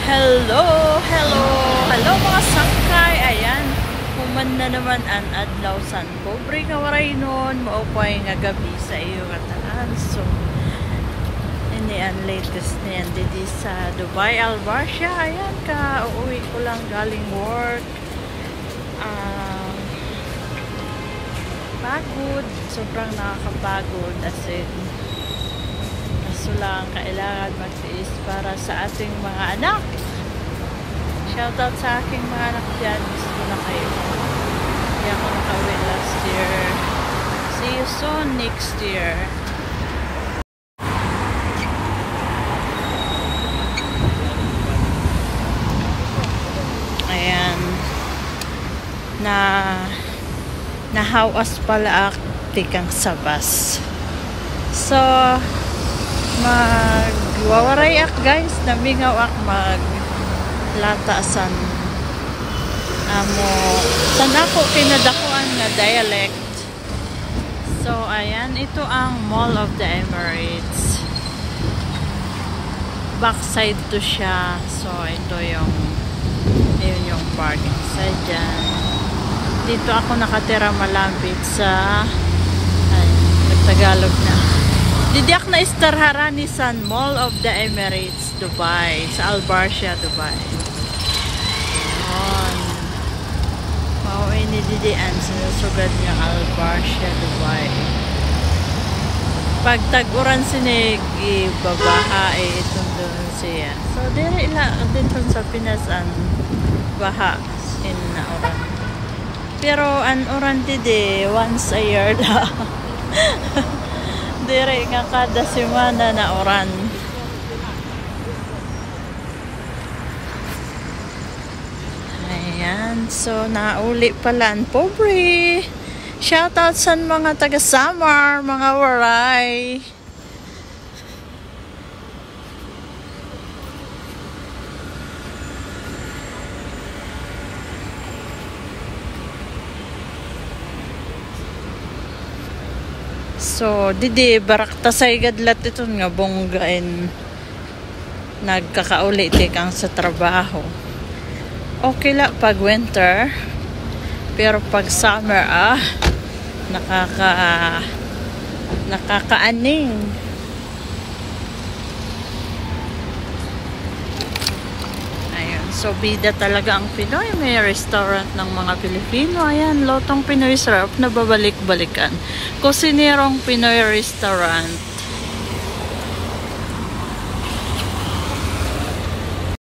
Hello, hello, hello mga sangkay. Ayan, human na naman ang adlaw san pobre nga waray nun, maupay nga gabi sa iyo kataan. So, ini ang latest na yan didi sa Dubai, Al Barsha. Ayan ka, uuwi ko lang galing work. Pagod, sobrang nakakapagod as in. Kaso lang, kailangan magtiis para sa ating mga anak. Shoutout sa aking mga anak dyan. Gusto ko na kayo. Kaya ako nakauwi last year. See you soon next year. Ayan. Nahawas pala aktikang sa bus. So, magwawaray ak guys, namingaw ak maglatasan amo san ako kinadakuan nga dialect. So ayan, ito ang Mall of the Emirates, backside to siya. So ito yung parking side dyan. Dito ako nakatira malapit sa Tagalog na didiak na istarharani sa Mall of the Emirates, Dubai, sa Al Barsha, Dubai. Ayan. Mauwi ni didian sinusugad niya Al Barsha, Dubai. Pag tag-uran sinigi babaha itong doon siya. So dire ila dito sa Pinas ang baha in na oran. Pero an oran didi once a year la. Dire nga kada semana na oran. Ayan. So, nauli pala ang pobre. Shoutout sa mga taga-Samar, mga waray. So, didi barakta sa igadlat ito nga bonggain nagkakauli kang sa trabaho. Okay la pag winter, pero pag summer nakakaaning. So, bida talaga ang Pinoy. May restaurant ng mga Pilipino. Ayan, lotong Pinoy sarap na babalik-balikan. Kusinerong Pinoy restaurant.